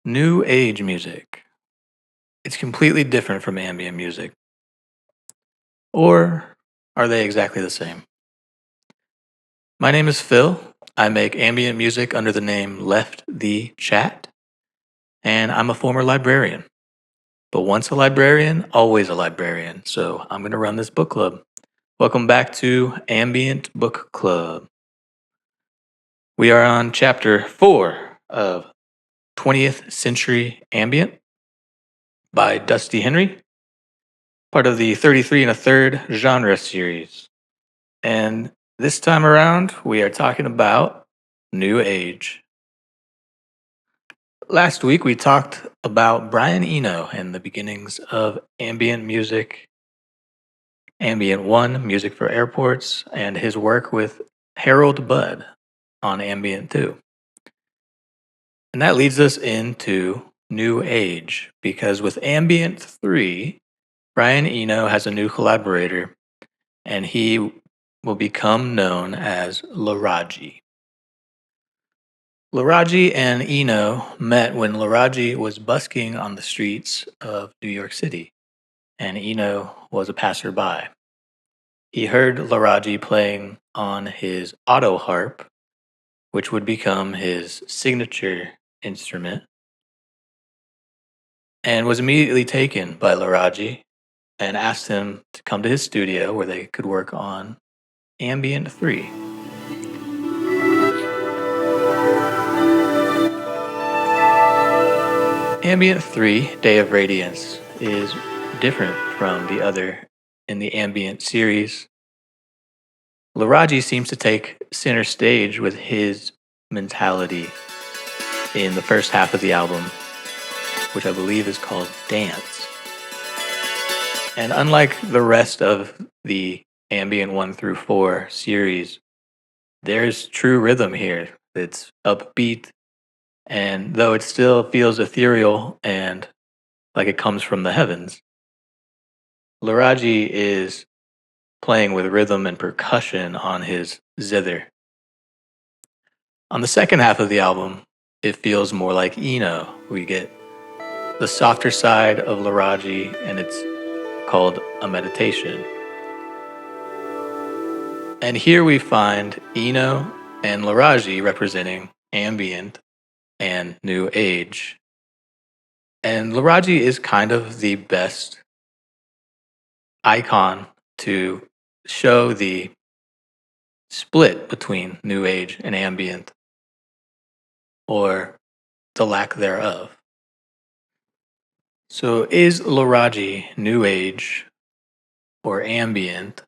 New age music. It's completely different from ambient music. Or are they exactly the same? My name is Phil. I make ambient music under the name Left the Chat, and I'm a former librarian. But once a librarian, always a librarian. So I'm going to run this book club. Welcome back to Ambient Book Club. We are on chapter 4 of 20th Century Ambient by Dusty Henry, part of the 33 and a third genre series. And this time around, we are talking about New Age. Last week, we talked about Brian Eno and the beginnings of ambient music, Ambient 1, Music for Airports, and his work with Harold Budd on Ambient 2. And that leads us into New Age, because with Ambient 3, Brian Eno has a new collaborator, and he will become known as Laraaji. Laraaji and Eno met when Laraaji was busking on the streets of New York City, and Eno was a passerby. He heard Laraaji playing on his autoharp, which would become his signature instrument, and was immediately taken by Laraaji and asked him to come to his studio where they could work on Ambient 3. Ambient 3, Day of Radiance, is different from the other in the Ambient series. Laraaji seems to take center stage with his mentality in the first half of the album, which I believe is called Dance. And unlike the rest of the Ambient 1 through 4 series, there's true rhythm here. It's upbeat, and though it still feels ethereal and like it comes from the heavens, Laraaji is playing with rhythm and percussion on his zither. On the second half of the album, it feels more like Eno. We get the softer side of Laraaji, and it's called A Meditation. And here we find Eno and Laraaji representing ambient and new age. And Laraaji is kind of the best icon to show the split between new age and ambient, or the lack thereof. So is Laraaji new age or ambient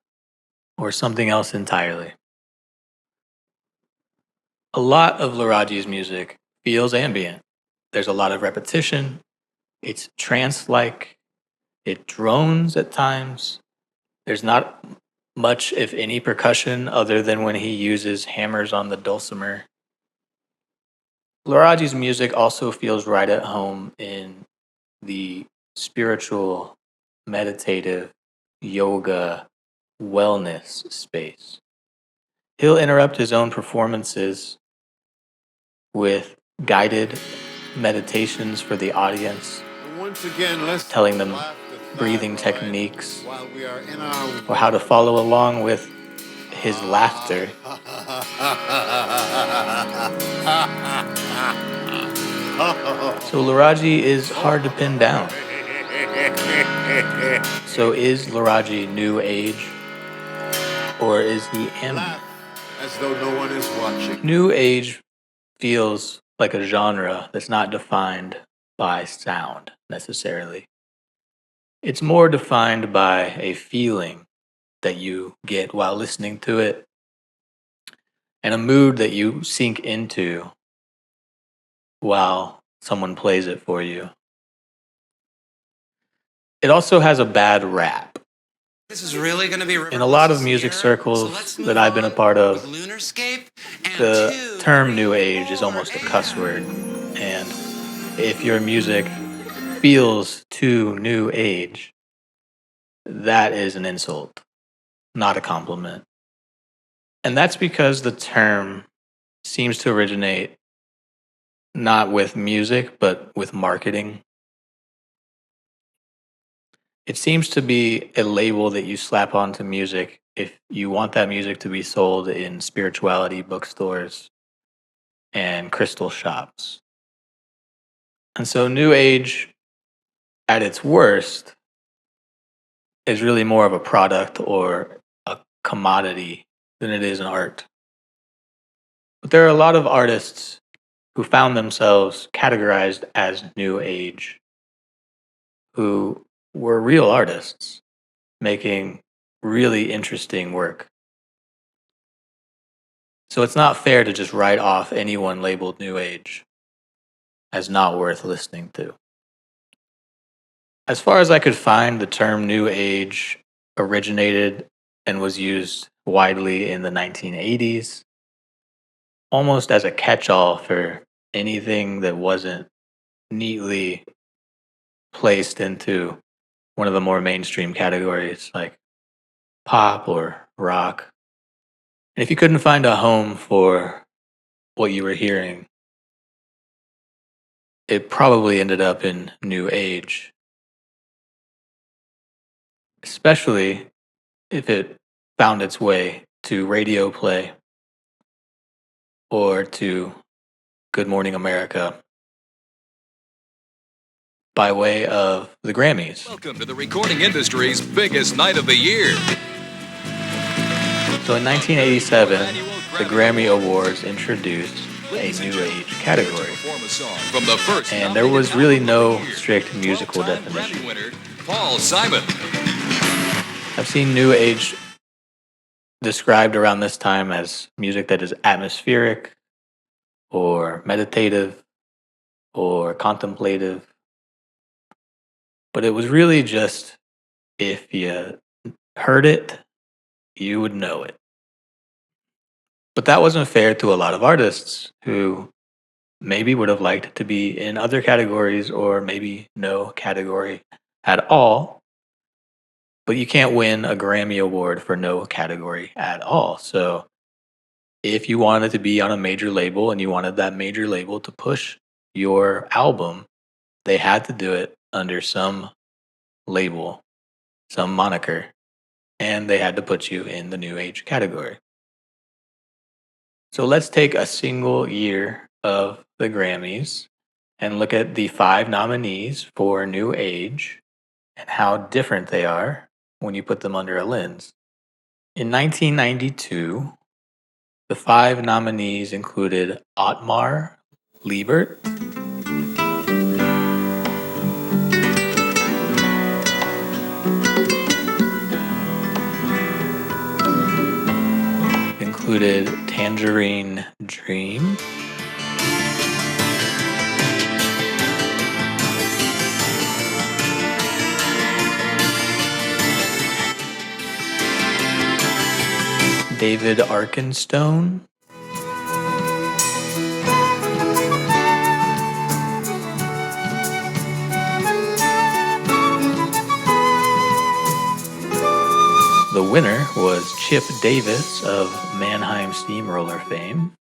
or something else entirely? A lot of Laraaji's music feels ambient. There's a lot of repetition. It's trance-like. It drones at times. There's not much, if any, percussion other than when he uses hammers on the dulcimer. Laraaji's music also feels right at home in the spiritual, meditative, yoga, wellness space. He'll interrupt his own performances with guided meditations for the audience, Once again, let's telling them breathing techniques or how to follow along with his laughter. So Laraaji is hard to pin down. So is Laraaji new age, or is he ambient? as though no one is watching. New age feels like a genre that's not defined by sound necessarily. It's more defined by a feeling that you get while listening to it and a mood that you sink into while someone plays it for you. It also has a bad rap. This is really going to be In a lot of music circles that I've been a part of, the term new age is almost a cuss word. And if your music feels too new age, that is an insult, not a compliment. And that's because the term seems to originate not with music, but with marketing. It seems to be a label that you slap onto music if you want that music to be sold in spirituality bookstores and crystal shops. And so, New Age at its worst is really more of a product or a commodity than it is an art. But there are a lot of artists who found themselves categorized as New Age who were real artists making really interesting work. So it's not fair to just write off anyone labeled New Age as not worth listening to. As far as I could find, the term New Age originated and was used widely in the 1980s, almost as a catch all for anything that wasn't neatly placed into one of the more mainstream categories like pop or rock. And if you couldn't find a home for what you were hearing, it probably ended up in New Age, especially if it found its way to radio play or to Good Morning America by way of the Grammys. Welcome to the recording industry's biggest night of the year. So in 1987, the Grammy Awards introduced a New Age category. And there was really no strict musical definition. Paul Simon. I've seen New Age described around this time as music that is atmospheric or meditative or contemplative. But it was really just if you heard it, you would know it. But that wasn't fair to a lot of artists who maybe would have liked to be in other categories or maybe no category at all. But you can't win a Grammy Award for no category at all. So if you wanted to be on a major label and you wanted that major label to push your album, they had to do it under some label, some moniker, and they had to put you in the New Age category. So let's take a single year of the Grammys and look at the 5 nominees for New Age and how different they are when you put them under a lens. In 1992, the 5 nominees included Otmar Liebert, included Tangerine Dream, David Arkenstone, the winner was Chip Davis of Mannheim Steamroller fame.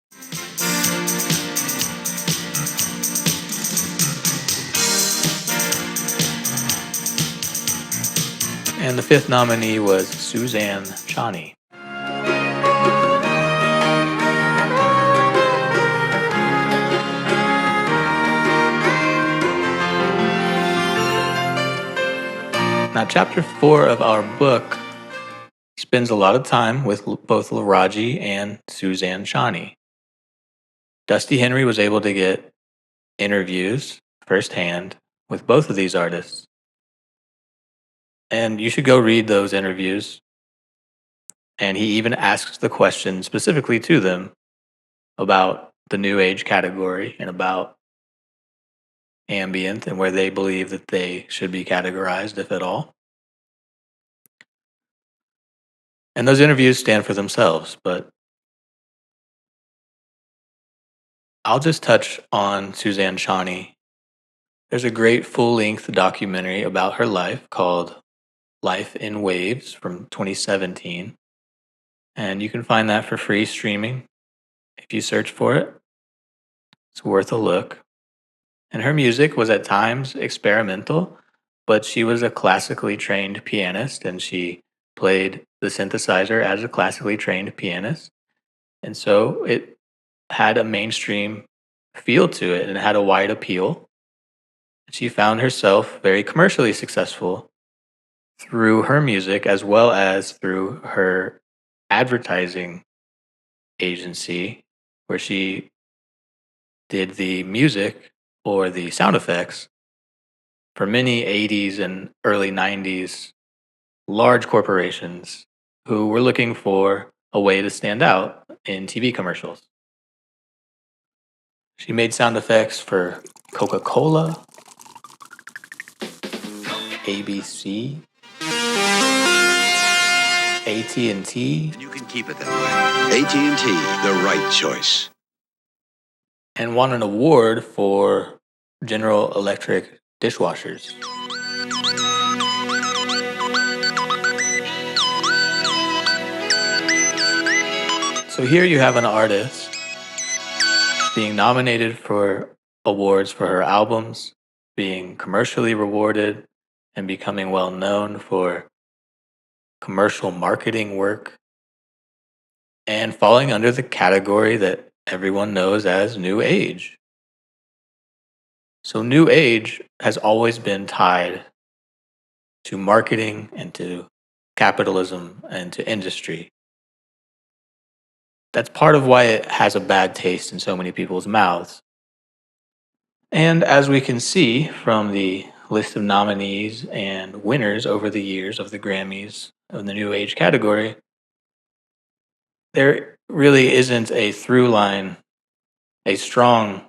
And the 5th nominee was Suzanne Ciani. Now, chapter 4 of our book spends a lot of time with both Laraaji and Suzanne Ciani. Dusty Henry was able to get interviews firsthand with both of these artists. And you should go read those interviews. And he even asks the question specifically to them about the New Age category and about ambient and where they believe that they should be categorized, if at all. And those interviews stand for themselves, but I'll just touch on Suzanne Ciani. There's a great full-length documentary about her life called Life in Waves from 2017. And you can find that for free streaming if you search for it. It's worth a look. And her music was at times experimental, but she was a classically trained pianist and she played the synthesizer as a classically trained pianist. And so it had a mainstream feel to it and had a wide appeal. She found herself very commercially successful through her music as well as through her advertising agency, where she did the music or the sound effects for many 80s and early 90s large corporations who were looking for a way to stand out in TV commercials. She made sound effects for Coca-Cola, ABC, AT&T, You can keep it that way. AT&T, the right choice. and won an award for General Electric dishwashers. So here you have an artist being nominated for awards for her albums, being commercially rewarded, and becoming well known for commercial marketing work, and falling under the category that everyone knows as New Age. So, New Age has always been tied to marketing and to capitalism and to industry. That's part of why it has a bad taste in so many people's mouths. And as we can see from the list of nominees and winners over the years of the Grammys of the New Age category, there really isn't a through line, a strong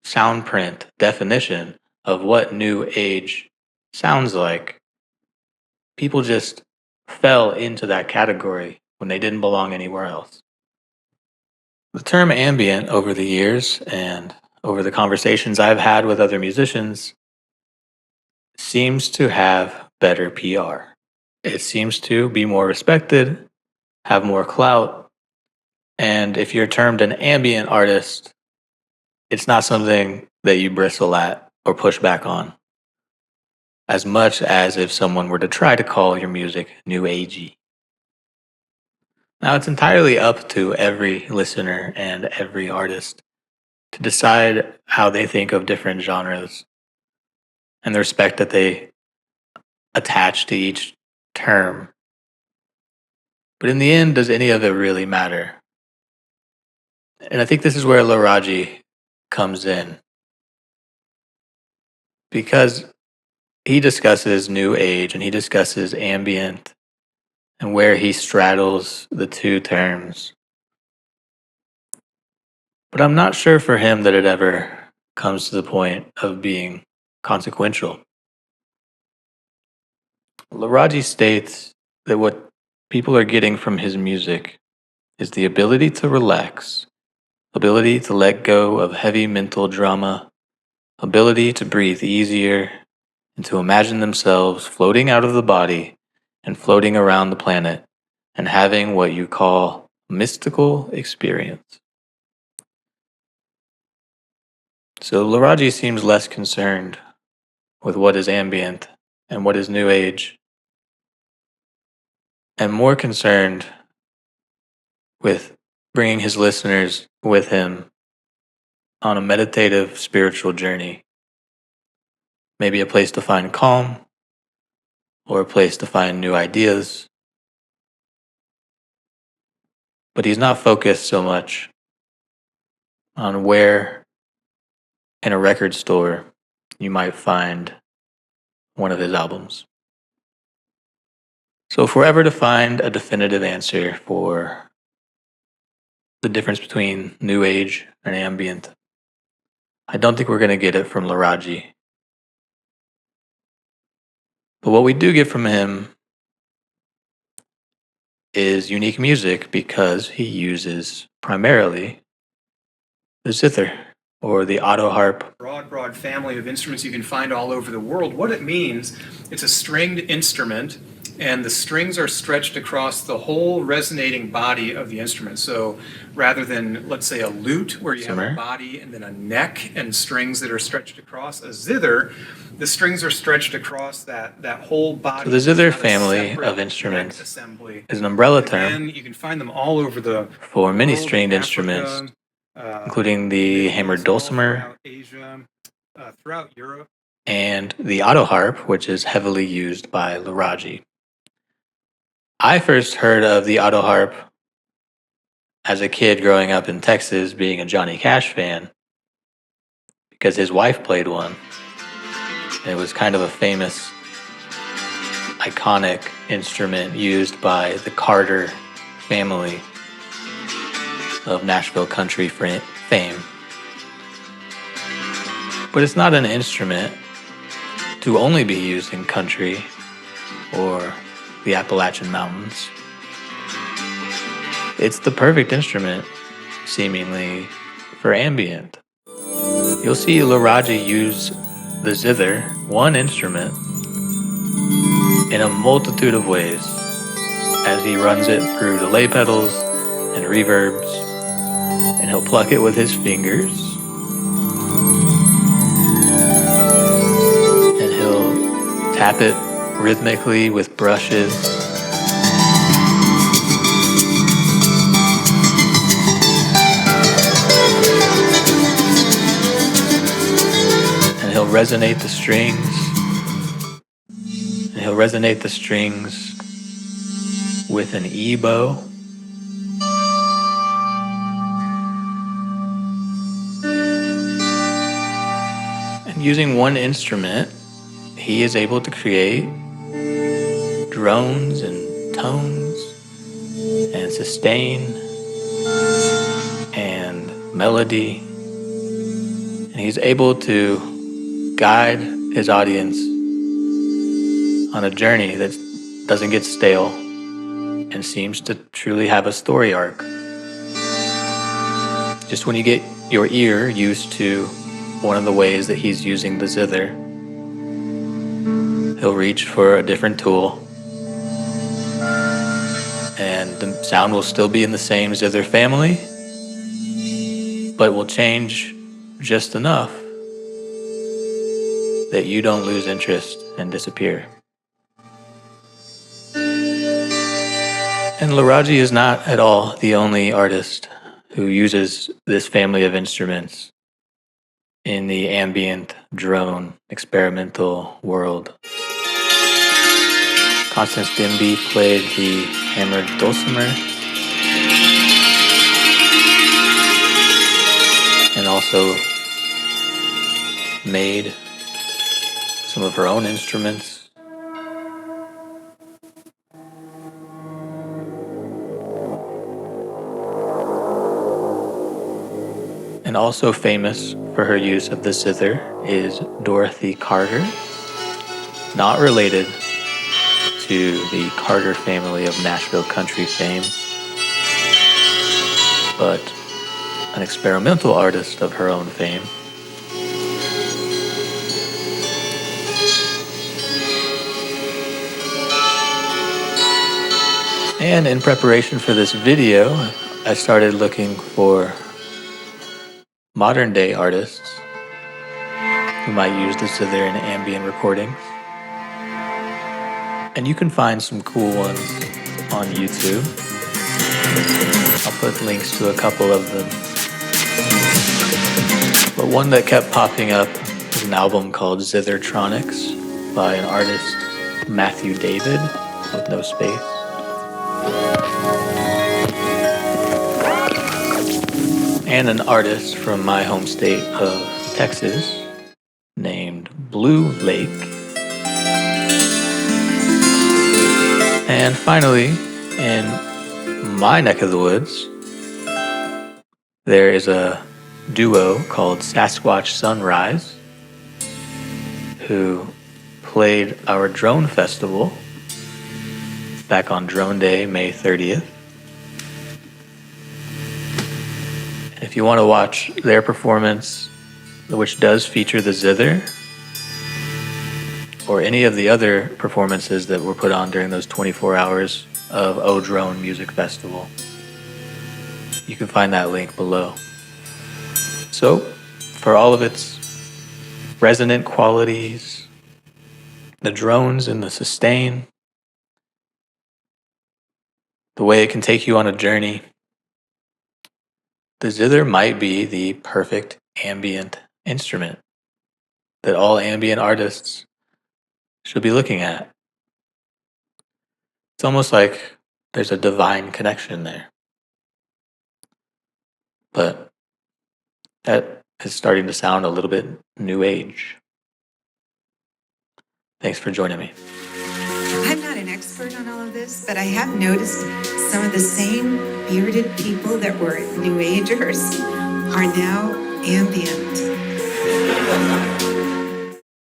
soundprint definition of what New Age sounds like. People just fell into that category when they didn't belong anywhere else. The term ambient over the years and over the conversations I've had with other musicians seems to have better PR. It seems to be more respected, have more clout, and if you're termed an ambient artist, it's not something that you bristle at or push back on, as much as if someone were to try to call your music new agey. Now, it's entirely up to every listener and every artist to decide how they think of different genres and the respect that they attach to each term. But in the end, does any of it really matter? And I think this is where Laraaji comes in, because he discusses New Age and he discusses ambient and where he straddles the two terms. But I'm not sure for him that it ever comes to the point of being consequential. Laraaji states that what people are getting from his music is the ability to relax, ability to let go of heavy mental drama, ability to breathe easier, and to imagine themselves floating out of the body and floating around the planet and having what you call mystical experience. So Laraaji seems less concerned with what is ambient and what is New Age, and more concerned with bringing his listeners with him on a meditative spiritual journey. Maybe a place to find calm or a place to find new ideas. But he's not focused so much on where in a record store you might find one of his albums. So if we're ever to find a definitive answer for the difference between New Age and ambient, I don't think we're going to get it from Laraaji. But what we do get from him is unique music because he uses primarily the zither or the autoharp. Broad family of instruments you can find all over the world. What it means, it's a stringed instrument and the strings are stretched across the whole resonating body of the instrument. So rather than, let's say, a lute where you have a body and then a neck and strings that are stretched across, a zither, the strings are stretched across that whole body. So the zither family of instruments is an umbrella term you can find them all over the for many stringed instruments, including the hammered dulcimer, throughout Asia, throughout Europe, and the autoharp, which is heavily used by Laraaji. I first heard of the autoharp as a kid growing up in Texas, being a Johnny Cash fan, because his wife played one. And it was kind of a famous, iconic instrument used by the Carter family of Nashville country fame. But it's not an instrument to only be used in country or the Appalachian Mountains. It's the perfect instrument, seemingly, for ambient. You'll see Laraaji use the zither, one instrument, in a multitude of ways as he runs it through delay pedals and reverbs, and he'll pluck it with his fingers, and he'll tap it rhythmically with brushes. And he'll resonate the strings. And he'll resonate the strings with an E-bow. And using one instrument, he is able to create drones and tones and sustain and melody. And he's able to guide his audience on a journey that doesn't get stale and seems to truly have a story arc. Just when you get your ear used to one of the ways that he's using the zither, he'll reach for a different tool, and the sound will still be in the same zither family, but will change just enough that you don't lose interest and disappear. And Laraaji is not at all the only artist who uses this family of instruments in the ambient drone experimental world. Constance Dimby played the hammered dulcimer and also made some of her own instruments. And also famous for her use of the zither is Dorothy Carter, not related to the Carter family of Nashville country fame, but an experimental artist of her own fame. And in preparation for this video, I started looking for modern day artists who might use the zither in ambient recordings. And you can find some cool ones on YouTube. I'll put links to a couple of them. But one that kept popping up is an album called Zithertronics by an artist, Matthew David, with no space. And an artist from my home state of Texas named Blue Lake. And finally, in my neck of the woods, there is a duo called Sasquatch Sunrise who played our drone festival back on Drone Day, May 30th. If you want to watch their performance, which does feature the zither, or any of the other performances that were put on during those 24 hours of O Drone Music Festival. You can find that link below. So, for all of its resonant qualities, the drones and the sustain, the way it can take you on a journey, the zither might be the perfect ambient instrument that all ambient artists should be looking at. It's almost like there's a divine connection there. But that is starting to sound a little bit new age. Thanks for joining me. I'm not an expert on all of this, but I have noticed some of the same bearded people that were New Agers are now ambient.